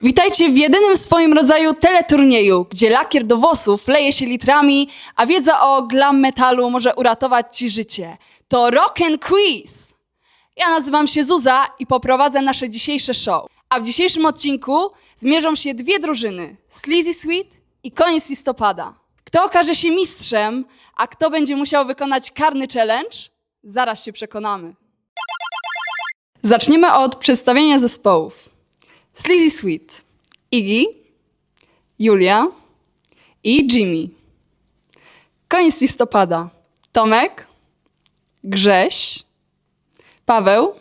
Witajcie w jedynym w swoim rodzaju teleturnieju, gdzie lakier do włosów leje się litrami, a wiedza o glam metalu może uratować ci życie. To Rock and Quiz! Ja nazywam się Zuza i poprowadzę nasze dzisiejsze show. A w dzisiejszym odcinku zmierzą się dwie drużyny, Sleazy Sweet i Koniec listopada. Kto okaże się mistrzem, a kto będzie musiał wykonać karny challenge? Zaraz się przekonamy. Zaczniemy od przedstawienia zespołów. Sleazy Sweet, Iggy, Julia i Jimmy. Koniec listopada, Tomek, Grześ, Paweł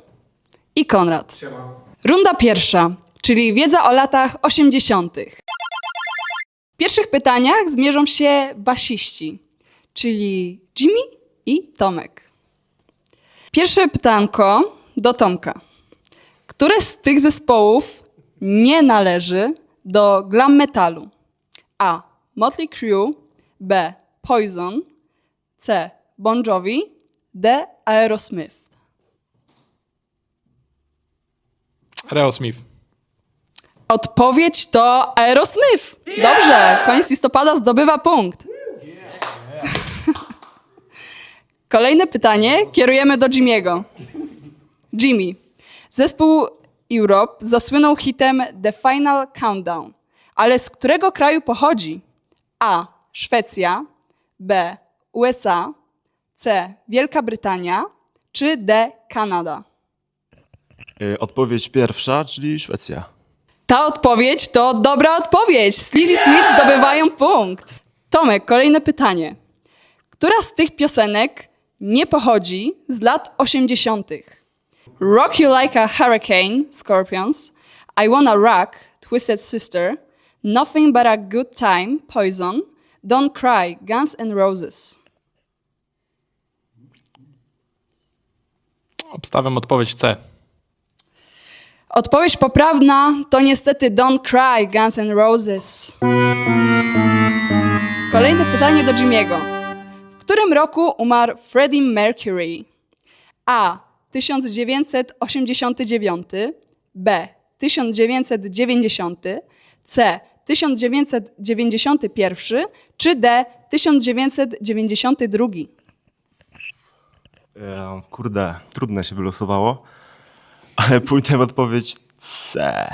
i Konrad. Siema. Runda pierwsza, czyli wiedza o latach 80. W pierwszych pytaniach zmierzą się basiści, czyli Jimmy i Tomek. Pierwsze pytanko do Tomka. Które z tych zespołów nie należy do glam metalu? A. Motley Crue, B. Poison, C. Bon Jovi, D. Aerosmith. Aerosmith. Odpowiedź to Aerosmith. Dobrze, Koniec listopada zdobywa punkt. Kolejne pytanie kierujemy do Jimmy'ego. Jimmy, zespół Europe zasłynął hitem The Final Countdown, ale z którego kraju pochodzi? A. Szwecja, B. USA, C. Wielka Brytania, czy D. Kanada? Odpowiedź pierwsza, czyli Szwecja. Ta odpowiedź to dobra odpowiedź. Sleazy Sweet zdobywają punkt. Tomek, kolejne pytanie. Która z tych piosenek nie pochodzi z lat 80.? Rock You Like a Hurricane, Scorpions, I Wanna Rock, Twisted Sister, Nothing But a Good Time, Poison, Don't Cry, Guns N' Roses. Obstawiam odpowiedź C. Odpowiedź poprawna to niestety Don't Cry, Guns N' Roses. Kolejne pytanie do Jimmy'ego. W którym roku umarł Freddie Mercury? A. 1989, B. 1990, C. 1991, czy D. 1992? Kurde, trudne się wylosowało, ale pójdę w odpowiedź C.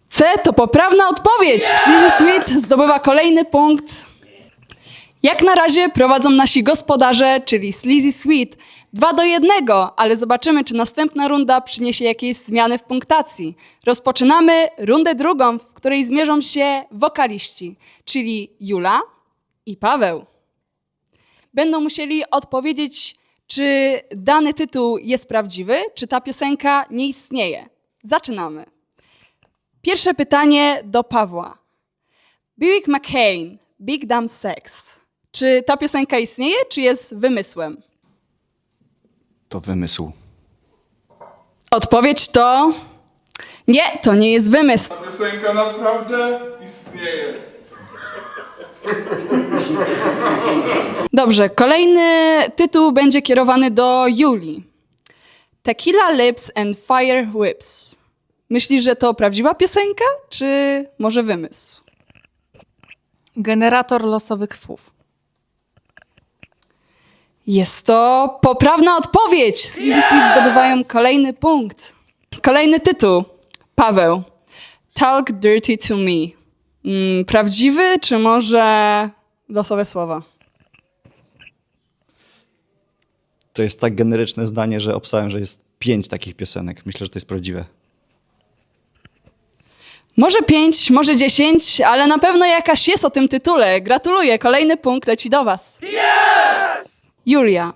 C to poprawna odpowiedź. Sleazy Sweet zdobywa kolejny punkt. Jak na razie prowadzą nasi gospodarze, czyli Sleazy Sweet, 2-1, ale zobaczymy, czy następna runda przyniesie jakieś zmiany w punktacji. Rozpoczynamy rundę drugą, w której zmierzą się wokaliści, czyli Jula i Paweł. Będą musieli odpowiedzieć, czy dany tytuł jest prawdziwy, czy ta piosenka nie istnieje. Zaczynamy. Pierwsze pytanie do Pawła. Buick McCain, Big Damn Sex. Czy ta piosenka istnieje, czy jest wymysłem? To wymysł. Odpowiedź to... Nie, to nie jest wymysł. Ta piosenka naprawdę istnieje. Dobrze, kolejny tytuł będzie kierowany do Julii. Tequila Lips and Fire Whips. Myślisz, że to prawdziwa piosenka, czy może wymysł? Generator losowych słów. Jest to poprawna odpowiedź. Sleazy Sweet zdobywają kolejny punkt. Kolejny tytuł. Paweł. Talk Dirty to Me. Prawdziwy, czy może losowe słowa? To jest tak generyczne zdanie, że obstałem, że jest 5 takich piosenek. Myślę, że to jest prawdziwe. Może 5, może 10, ale na pewno jakaś jest o tym tytule. Gratuluję, kolejny punkt leci do was. Julia.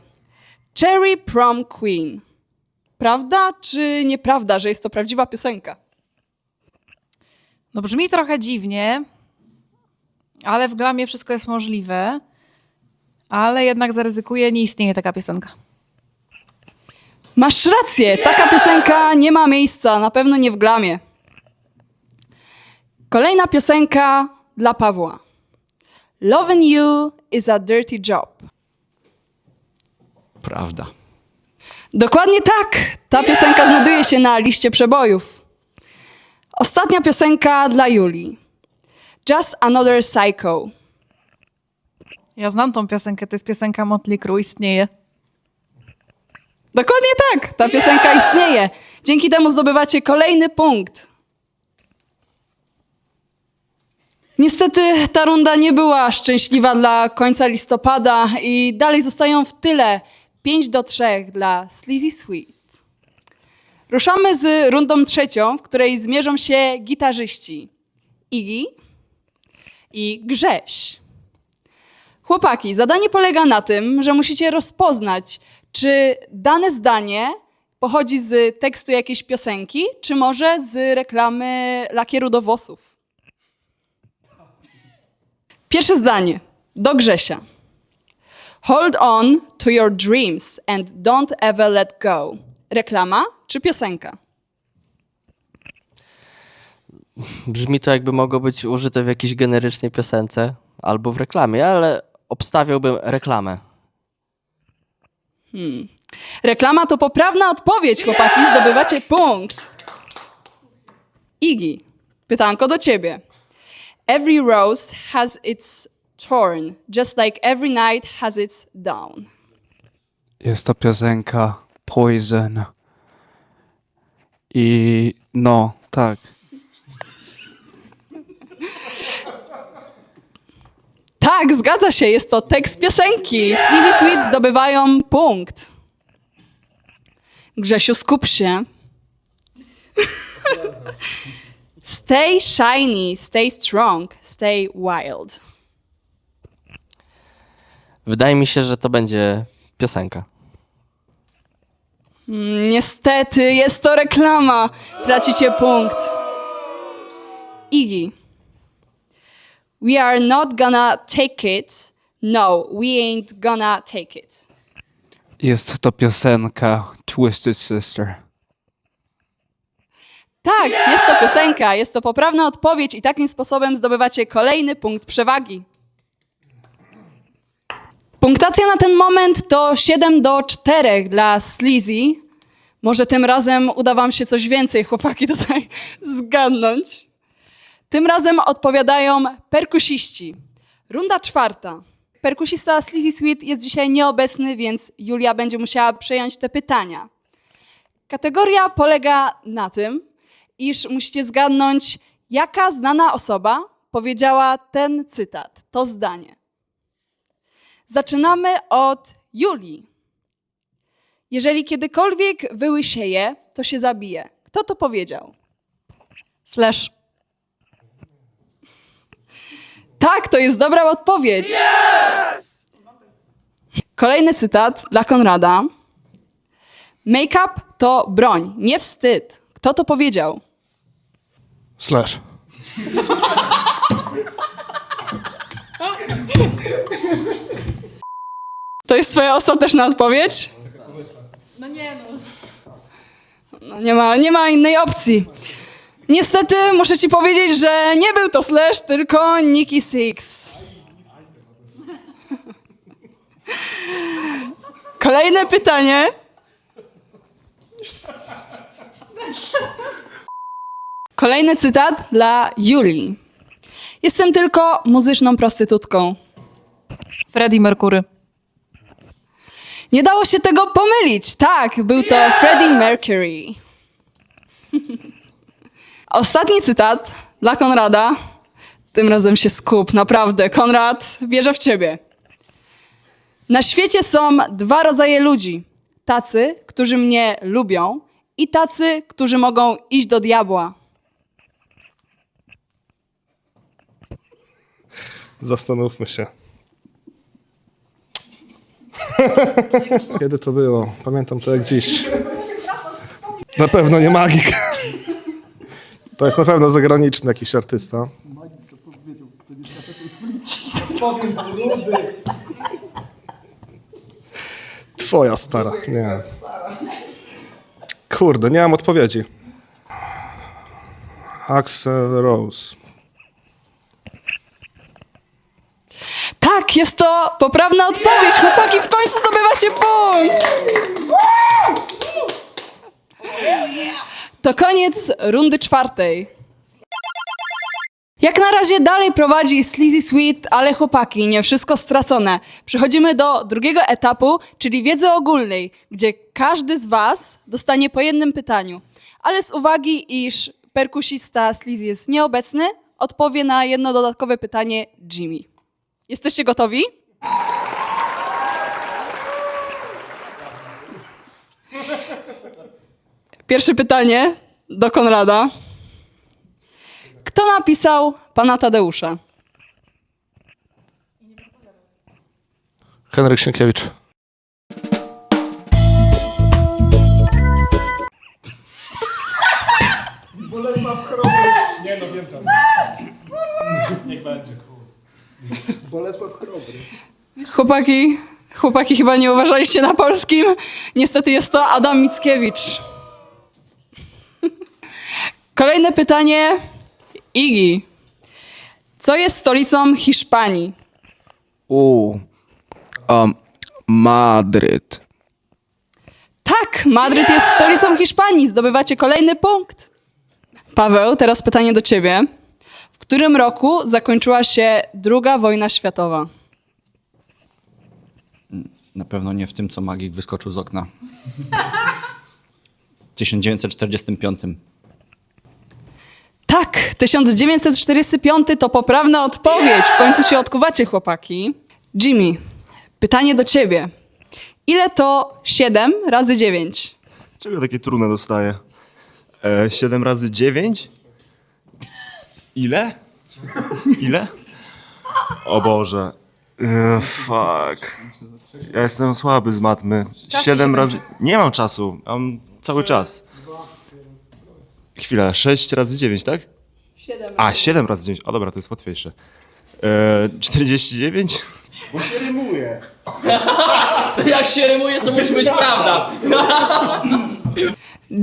Cherry Prom Queen. Prawda czy nieprawda, że jest to prawdziwa piosenka? No brzmi trochę dziwnie, ale w glamie wszystko jest możliwe. Ale jednak zaryzykuję, nie istnieje taka piosenka. Masz rację, taka piosenka nie ma miejsca, na pewno nie w glamie. Kolejna piosenka dla Pawła. Loving you is a dirty job. Prawda. Dokładnie tak. Ta piosenka znajduje się na liście przebojów. Ostatnia piosenka dla Julii. Just Another Psycho. Ja znam tą piosenkę, to jest piosenka Motley Crue, istnieje. Dokładnie tak. Ta piosenka istnieje. Dzięki temu zdobywacie kolejny punkt. Niestety ta runda nie była szczęśliwa dla końca listopada i dalej zostają w tyle 5-3 dla Sleazy Sweet. Ruszamy z rundą trzecią, w której zmierzą się gitarzyści Iggy i Grześ. Chłopaki, zadanie polega na tym, że musicie rozpoznać, czy dane zdanie pochodzi z tekstu jakiejś piosenki, czy może z reklamy lakieru do włosów. Pierwsze zdanie do Grzesia. Hold on to your dreams and don't ever let go. Reklama czy piosenka? Brzmi to, jakby mogło być użyte w jakiejś generycznej piosence albo w reklamie, ale obstawiałbym reklamę. Reklama to poprawna odpowiedź, chłopaki, zdobywacie punkt. Iggy, pytanko do ciebie. Every rose has its thorn, just like every night has its dawn. Jest to piosenka Poison. I no, tak. Tak, zgadza się, jest to tekst piosenki. Sleazy Sweet zdobywają punkt. Grzesiu, skup się. Stay shiny, stay strong, stay wild. Wydaje mi się, że to będzie piosenka. Niestety, jest to reklama. Tracicie punkt. Iggy. We are not gonna take it. No, we ain't gonna take it. Jest to piosenka Twisted Sister. Tak, jest to piosenka, jest to poprawna odpowiedź i takim sposobem zdobywacie kolejny punkt przewagi. Punktacja na ten moment to 7-4 dla Sleazy. Może tym razem uda wam się coś więcej, chłopaki, tutaj zgadnąć. Tym razem odpowiadają perkusiści. Runda czwarta. Perkusista Sleazy Sweet jest dzisiaj nieobecny, więc Julia będzie musiała przejąć te pytania. Kategoria polega na tym, iż musicie zgadnąć, jaka znana osoba powiedziała ten cytat, to zdanie. Zaczynamy od Julii. Jeżeli kiedykolwiek wyłysieje, to się zabije. Kto to powiedział? Slash. Tak, to jest dobra odpowiedź. Kolejny cytat dla Konrada. Make-up to broń, nie wstyd. Kto to powiedział? Slash. To jest twoja ostateczna odpowiedź? No nie no. No nie ma innej opcji. Niestety muszę ci powiedzieć, że nie był to Slash, tylko Nikki Sixx. Kolejne pytanie. Kolejny cytat dla Julii. Jestem tylko muzyczną prostytutką. Freddie Mercury. Nie dało się tego pomylić. Tak, był to Freddie Mercury. Ostatni cytat dla Konrada. Tym razem się skup, naprawdę. Konrad, wierzę w ciebie. Na świecie są dwa rodzaje ludzi. Tacy, którzy mnie lubią i tacy, którzy mogą iść do diabła. Zastanówmy się. Kiedy to było? Pamiętam to jak dziś. Na pewno nie magik. To jest na pewno zagraniczny jakiś artysta. Twoja stara. Nie. Kurde, nie mam odpowiedzi. Axl Rose. Tak, Tak, jest to poprawna odpowiedź. Chłopaki, w końcu zdobywacie punkt. To koniec rundy 4. Jak na razie dalej prowadzi Sleazy Sweet, ale chłopaki, nie wszystko stracone. Przechodzimy do drugiego etapu, czyli wiedzy ogólnej, gdzie każdy z was dostanie po jednym pytaniu. Ale z uwagi, iż perkusista Sleazy jest nieobecny, odpowie na jedno dodatkowe pytanie Jimmy. Jesteście gotowi? Pierwsze pytanie do Konrada. Kto napisał Pana Tadeusza? Henryk Sienkiewicz. Bolesław Chrobry. Nie no, wiem, że... Niech będzie. Bolesław Chrobry. Chłopaki chyba nie uważaliście na polskim. Niestety jest to Adam Mickiewicz. Kolejne pytanie. Iggy. Co jest stolicą Hiszpanii? Madryt. Tak, Madryt jest stolicą Hiszpanii. Zdobywacie kolejny punkt. Paweł, teraz pytanie do ciebie. W którym roku zakończyła się II wojna światowa? Na pewno nie w tym, co magik wyskoczył z okna. W 1945. Tak, 1945 to poprawna odpowiedź. W końcu się odkuwacie, chłopaki. Jimmy, pytanie do ciebie. Ile to 7 razy 9? Czego takie trudne dostaję? 7 razy 9? Ile? Ile? O Boże. Fuck. Ja jestem słaby z matmy. 7 razy... Nie mam czasu. Mam cały czas. Chwila. 6 razy 9, tak? 7. A, 7 razy 9. O dobra, to jest łatwiejsze. 49? Jak się rymuje, to musi być prawda.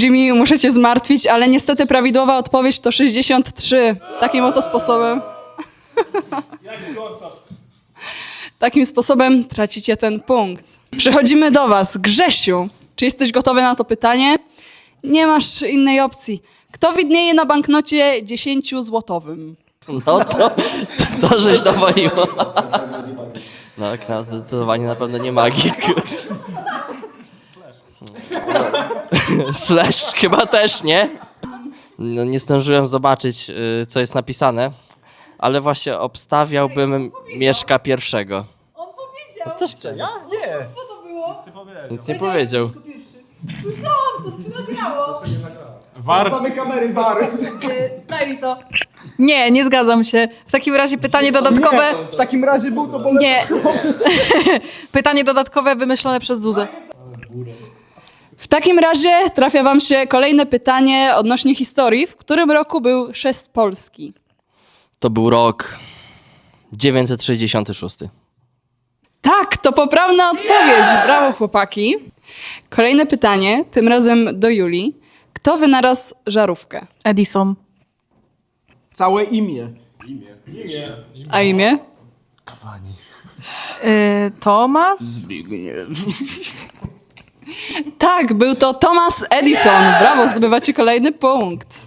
Jimmy, muszę cię zmartwić, ale niestety prawidłowa odpowiedź to 63. Takim oto sposobem. Takim sposobem tracicie ten punkt. Przechodzimy do was. Grzesiu, czy jesteś gotowy na to pytanie? Nie masz innej opcji. Kto widnieje na banknocie 10-złotowym? No to żeś dowoliło. No, Knał zdecydowanie na pewno nie magik. Slash chyba też, nie? No, nie zdążyłem zobaczyć, co jest napisane, ale właśnie obstawiałbym Mieszka pierwszego. On powiedział. Też ja? Nie. Co to było? Nic nie powiedział. Słyszałam, to się nagrało. Sprawdzamy kamery, bary. Daj mi to. Nie zgadzam się. W takim razie pytanie dodatkowe... W takim razie był to Bolesław. Nie. Pytanie dodatkowe wymyślone przez Zuzę. W takim razie trafia wam się kolejne pytanie odnośnie historii. W którym roku był chrzest Polski? To był rok 966. Tak, to poprawna odpowiedź. Brawo, chłopaki. Kolejne pytanie, tym razem do Julii. Kto wynalazł żarówkę? Edison. Całe imię. A imię? Thomas? Tak, był to Thomas Edison. Brawo, zdobywacie kolejny punkt.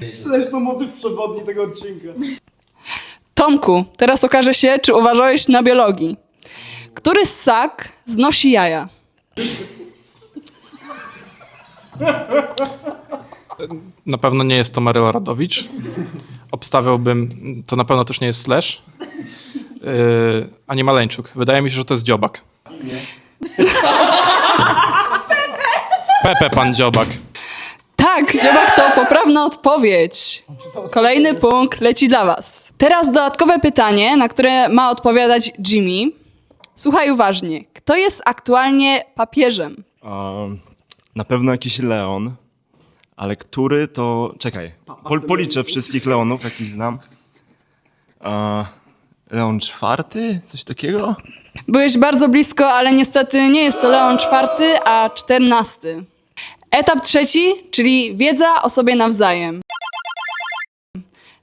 Zresztą motyw przewodni tego odcinka. Tomku, teraz okaże się, czy uważałeś na biologii. Który ssak znosi jaja? Na pewno nie jest to Maryla Rodowicz. Obstawiałbym, to na pewno też nie jest Slash. Ani Maleńczuk. Wydaje mi się, że to jest Dziobak. Pepe pan Dziobak. Tak, dziobak to poprawna odpowiedź. Kolejny punkt leci dla was. Teraz dodatkowe pytanie, na które ma odpowiadać Jimmy. Słuchaj uważnie. Kto jest aktualnie papieżem? Na pewno jakiś Leon, ale który to... Czekaj, policzę wszystkich Leonów, jakich znam. Leon IV? Coś takiego? Byłeś bardzo blisko, ale niestety nie jest to Leon IV, a XIV. Etap trzeci, czyli wiedza o sobie nawzajem.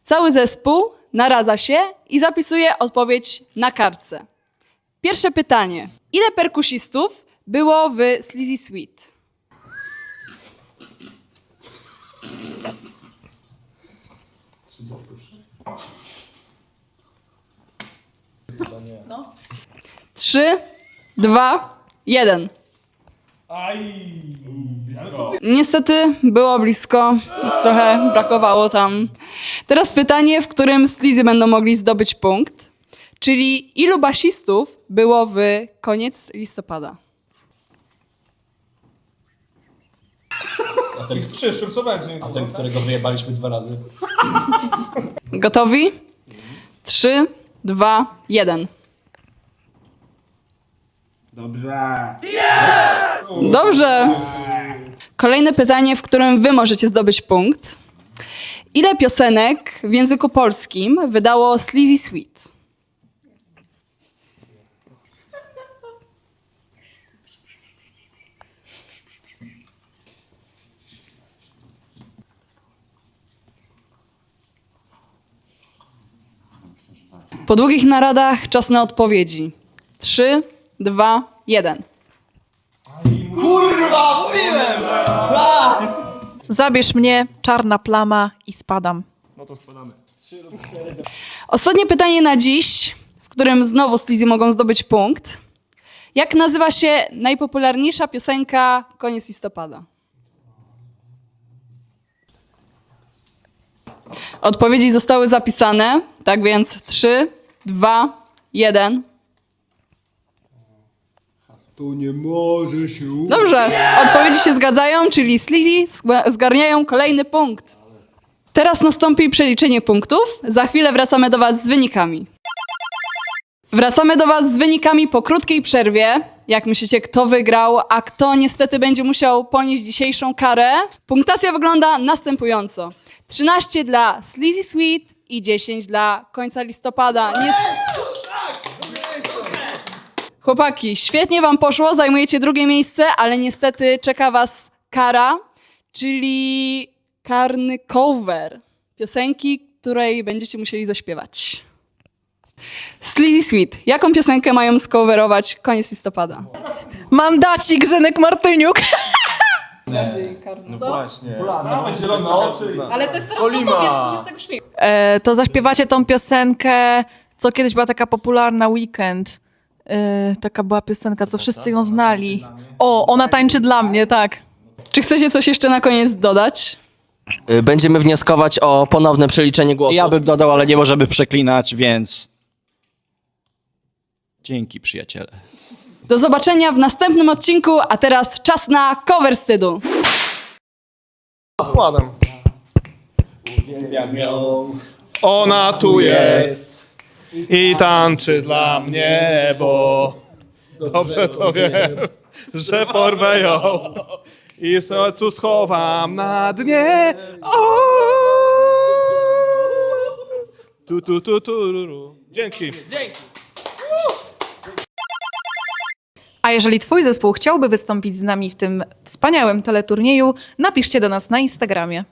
Cały zespół naradza się i zapisuje odpowiedź na kartce. Pierwsze pytanie. Ile perkusistów było w Sleazy Sweet? No. 3, 2, 1. Niestety było blisko, trochę brakowało tam. Teraz pytanie, w którym Sleazy będą mogli zdobyć punkt, czyli ilu basistów było w koniec listopada? I w przyszłym co będzie? A ten, którego wyjebaliśmy 2 razy. Gotowi? 3, 2, 1. Dobrze. Kolejne pytanie, w którym wy możecie zdobyć punkt. Ile piosenek w języku polskim wydało Sleazy Sweet? Po długich naradach czas na odpowiedzi. 3, 2, 1. Zabierz mnie, czarna plama i spadam. Ostatnie pytanie na dziś, w którym znowu Sleazy mogą zdobyć punkt. Jak nazywa się najpopularniejsza piosenka Koniec listopada? Odpowiedzi zostały zapisane, tak więc 3, 2, 1. To nie może się Dobrze, odpowiedzi się zgadzają, czyli Sleazy zgarniają kolejny punkt. Teraz nastąpi przeliczenie punktów. Za chwilę wracamy do was z wynikami. Wracamy do was z wynikami po krótkiej przerwie. Jak myślicie, kto wygrał, a kto niestety będzie musiał ponieść dzisiejszą karę? Punktacja wygląda następująco. 13 dla Sleazy Sweet i 10 dla Końca listopada. Chłopaki, świetnie wam poszło, zajmujecie drugie miejsce, ale niestety czeka was kara, czyli karny cover piosenki, której będziecie musieli zaśpiewać. Sleazy Sweet, jaką piosenkę mają skowerować Koniec listopada? Mandacik, Zenek Martyniuk. Ale to jest coraz to wiesz, co się z tego śmieje. To zaśpiewacie tą piosenkę, co kiedyś była taka popularna, Weekend. Taka była piosenka, co wszyscy ją znali. O, ona tańczy dla mnie, tak. Czy chcecie coś jeszcze na koniec dodać? Będziemy wnioskować o ponowne przeliczenie głosów. Ja bym dodał, ale nie możemy przeklinać, więc... Dzięki, przyjaciele. Do zobaczenia w następnym odcinku, a teraz czas na cover wstydu. Odkładam. Ona tu jest i tańczy dla mnie, bo dobrze to wiem, że porwę ją i sercu schowam na dnie. O! Dzięki. A jeżeli twój zespół chciałby wystąpić z nami w tym wspaniałym teleturnieju, napiszcie do nas na Instagramie.